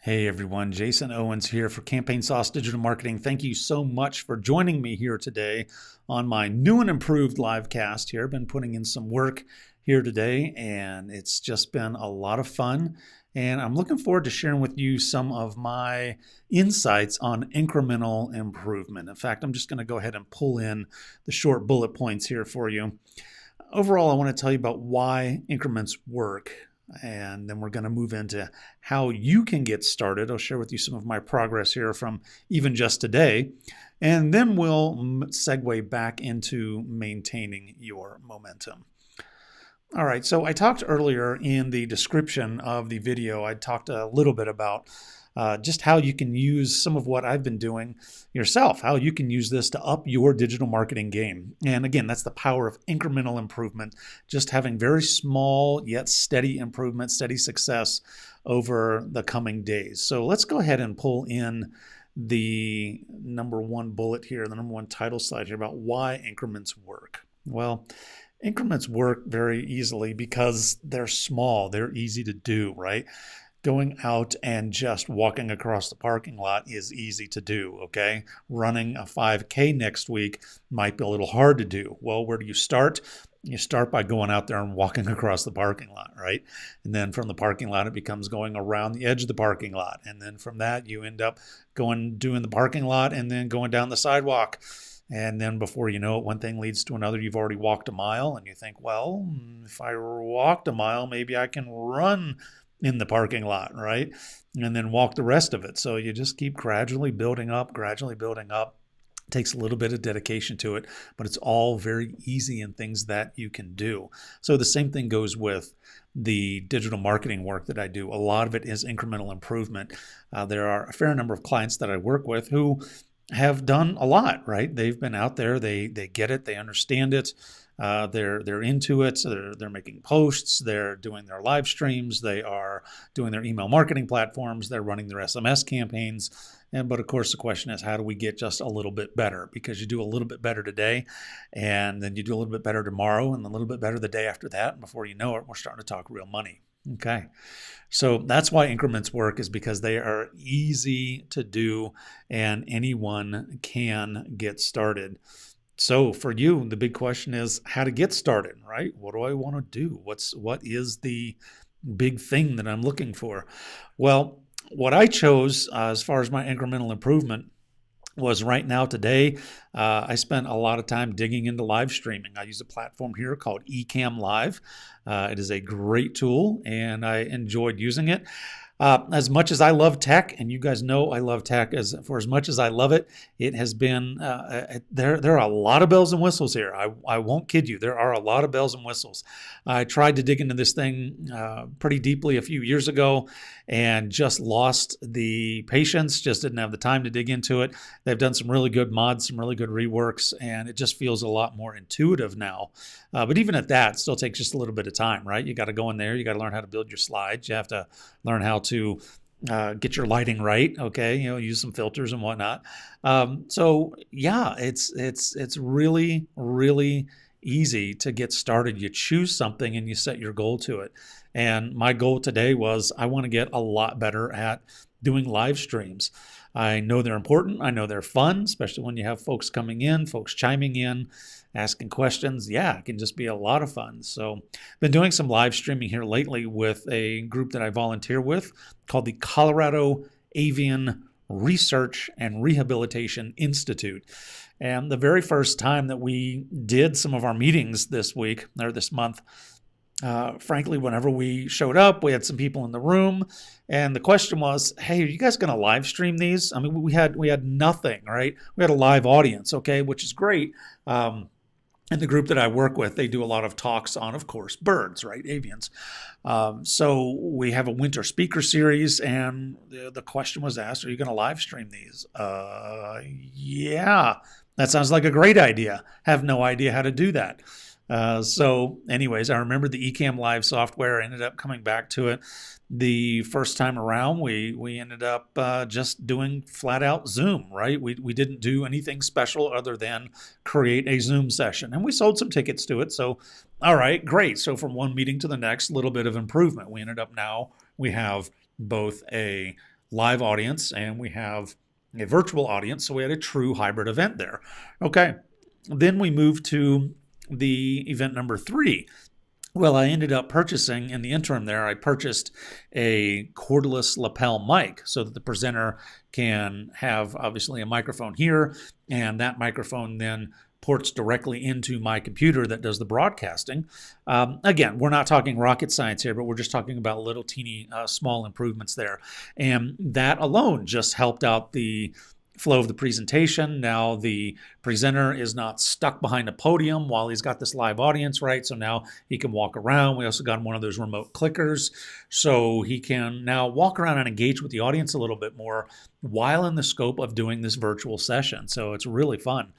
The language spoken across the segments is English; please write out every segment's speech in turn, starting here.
Hey everyone, Jason Owens here for Campaign Sauce Digital Marketing. Thank you so much for joining me here today on my new and improved live cast here. I've been putting in some work here today and it's just been a lot of fun. And I'm looking forward to sharing with you some of my insights on incremental improvement. In fact, I'm just going to go ahead and pull in the short bullet points here for you. Overall, I want to tell you about why increments work. And then we're going to move into how you can get started. I'll share with you some of my progress here from even just today. And then we'll segue back into maintaining your momentum. All right, so I talked earlier in the description of the video, I talked a little bit about just how you can use some of what I've been doing yourself, how you can use this to up your digital marketing game. And again, that's the power of incremental improvement, just having very small yet steady improvement, steady success over the coming days. So let's go ahead and pull in the number one bullet here, the number one title slide here about why increments work. Well, increments work very easily because they're small, they're easy to do, right? Going out and just walking across the parking lot is easy to do, okay? Running a 5K next week might be a little hard to do. Well, where do you start? You start by going out there and walking across the parking lot, right? And then from the parking lot, it becomes going around the edge of the parking lot. And then from that, you end up doing the parking lot and then going down the sidewalk. And then before you know it, one thing leads to another. You've already walked a mile and you think, well, if I walked a mile, maybe I can run in the parking lot, right? And then walk the rest of it. So you just keep gradually building up, It takes a little bit of dedication to it, but it's all very easy and things that you can do. So the same thing goes with the digital marketing work that I do. A lot of it is incremental improvement. There are a fair number of clients that I work with who have done a lot, right? They've been out there, they get it, they understand it. They're into it. So they're making posts. They're doing their live streams. They are doing their email marketing platforms. They're running their SMS campaigns. But of course, the question is, how do we get just a little bit better? Because you do a little bit better today, and then you do a little bit better tomorrow, and a little bit better the day after that. And before you know it, we're starting to talk real money. Okay. So that's why increments work, is because they are easy to do and anyone can get started. So for you, the big question is how to get started, right? What do I want to do? What is the big thing that I'm looking for? Well, what I chose as far as my incremental improvement was right now today, I spent a lot of time digging into live streaming. I use a platform here called Ecamm Live. It is a great tool and I enjoyed using it. As much as I love tech, and you guys know I love tech, as much as I love it, it has been, there are a lot of bells and whistles here. I won't kid you. There are a lot of bells and whistles. I tried to dig into this thing pretty deeply a few years ago and just lost the patience, just didn't have the time to dig into it. They've done some really good mods, some really good reworks, and it just feels a lot more intuitive now. But even at that, it still takes just a little bit of time, right? You got to go in there. You got to learn how to build your slides. You have to learn how to get your lighting right. Okay, use some filters and whatnot. So yeah, it's really, really easy to get started. You choose something and you set your goal to it. And my goal today was I want to get a lot better at doing live streams. I know they're important. I know they're fun, especially when you have folks coming in, folks chiming in, asking questions. Yeah, it can just be a lot of fun. So I've been doing some live streaming here lately with a group that I volunteer with called the Colorado Avian Research and Rehabilitation Institute. And the very first time that we did some of our meetings this week or this month, frankly, whenever we showed up, we had some people in the room, and the question was, "Hey, are you guys going to live stream these?" I mean, we had nothing, right? We had a live audience, okay, which is great. And the group that I work with, they do a lot of talks on, of course, birds, right? Avians. So we have a winter speaker series, and the question was asked, "Are you going to live stream these?" Yeah, that sounds like a great idea. Have no idea how to do that. So anyways, I remember the Ecamm Live software. I ended up coming back to it. The first time around, we ended up just doing flat out Zoom, right? We didn't do anything special other than create a Zoom session, and we sold some tickets to it. So, all right, great. So from one meeting to the next, a little bit of improvement. We ended up now, we have both a live audience and we have a virtual audience. So we had a true hybrid event there. Okay. Then we moved to the event number 3. Well, I ended up purchasing, in the interim there, I purchased a cordless lapel mic so that the presenter can have obviously a microphone here, and that microphone then ports directly into my computer that does the broadcasting. Again, we're not talking rocket science here, but we're just talking about little teeny small improvements there. And that alone just helped out the flow of the presentation. Now the presenter is not stuck behind a podium while he's got this live audience, right? So now he can walk around. We also got him one of those remote clickers, so he can now walk around and engage with the audience a little bit more while in the scope of doing this virtual session. So it's really fun.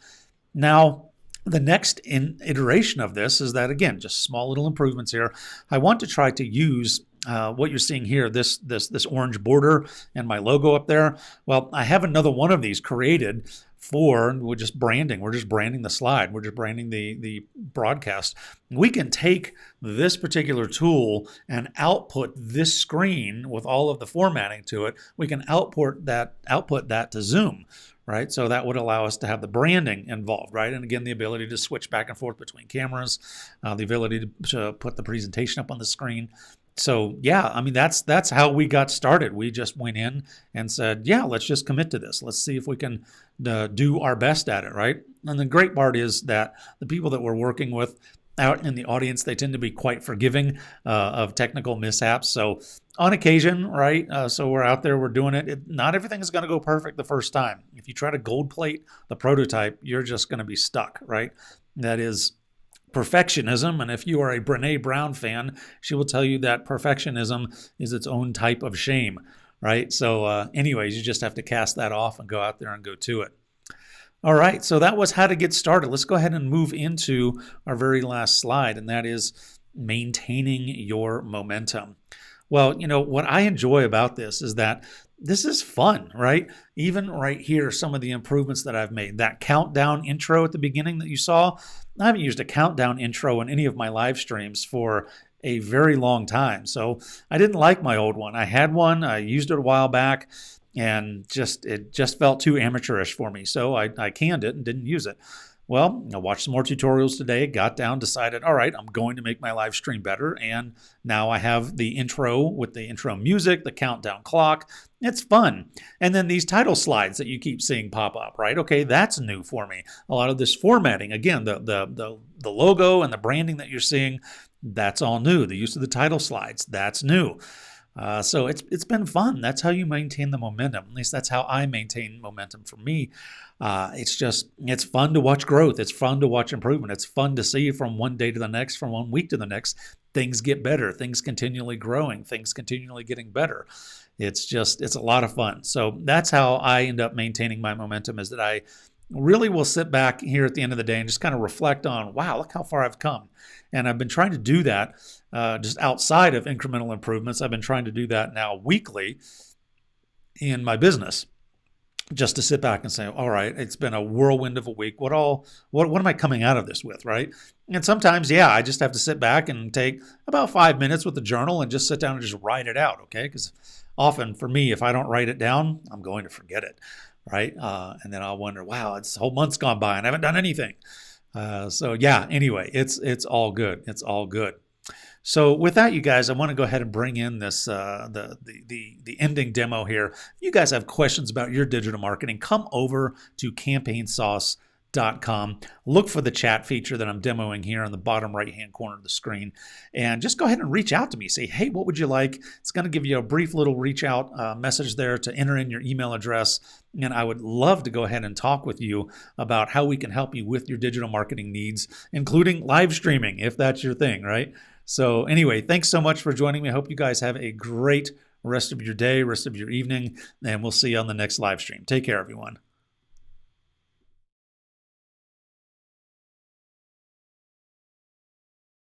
Now, the next iteration of this is that, again, just small little improvements here. I want to try to use what you're seeing here, this orange border and my logo up there. Well, I have another one of these created for, we're just branding. We're just branding the slide. We're just branding the broadcast. We can take this particular tool and output this screen with all of the formatting to it. We can output that to Zoom. Right, so that would allow us to have the branding involved, right? And again, the ability to switch back and forth between cameras, the ability to put the presentation up on the screen. So yeah, I mean, that's how we got started. We just went in and said, yeah, let's just commit to this. Let's see if we can do our best at it, right? And the great part is that the people that we're working with out in the audience, they tend to be quite forgiving of technical mishaps. So on occasion, right, so we're out there, we're doing it. Not everything is going to go perfect the first time. If you try to gold plate the prototype, you're just going to be stuck, right? That is perfectionism. And if you are a Brene Brown fan, she will tell you that perfectionism is its own type of shame, right? So anyways, you just have to cast that off and go out there and go to it. All right, so that was how to get started. Let's go ahead and move into our very last slide, and that is maintaining your momentum. Well, you know, what I enjoy about this is that this is fun, right? Even right here, some of the improvements that I've made. That countdown intro at the beginning that you saw, I haven't used a countdown intro in any of my live streams for a very long time. So I didn't like my old one. I had one, I used it a while back, and it just felt too amateurish for me. So I canned it and didn't use it. Well, I watched some more tutorials today, got down, decided, all right, I'm going to make my live stream better. And now I have the intro with the intro music, the countdown clock. It's fun. And then these title slides that you keep seeing pop up, right? Okay, that's new for me. A lot of this formatting, again, the logo and the branding that you're seeing, that's all new. The use of the title slides, that's new. So it's been fun. That's how you maintain the momentum. At least that's how I maintain momentum for me. It's fun to watch growth. It's fun to watch improvement. It's fun to see from one day to the next, from one week to the next, things get better, things continually growing, things continually getting better. It's a lot of fun. So that's how I end up maintaining my momentum, is that I really will sit back here at the end of the day and just kind of reflect on, wow, look how far I've come. And I've been trying to do that just outside of incremental improvements. I've been trying to do that now weekly in my business, just to sit back and say, all right, it's been a whirlwind of a week. What am I coming out of this with, right? And sometimes, yeah, I just have to sit back and take about 5 minutes with the journal and just sit down and just write it out, okay? Because often for me, if I don't write it down, I'm going to forget it, right? And then I'll wonder, wow, it's a whole month's gone by and I haven't done anything. So yeah, anyway, it's all good. It's all good. So with that, you guys, I want to go ahead and bring in this the ending demo here. If you guys have questions about your digital marketing, come over to campaignsauce.com. Look for the chat feature that I'm demoing here on the bottom right-hand corner of the screen, and just go ahead and reach out to me. Say, hey, what would you like? It's going to give you a brief little reach out message there to enter in your email address, and I would love to go ahead and talk with you about how we can help you with your digital marketing needs, including live streaming, if that's your thing, right? So anyway, thanks so much for joining me. I hope you guys have a great rest of your day, rest of your evening, and we'll see you on the next live stream. Take care, everyone.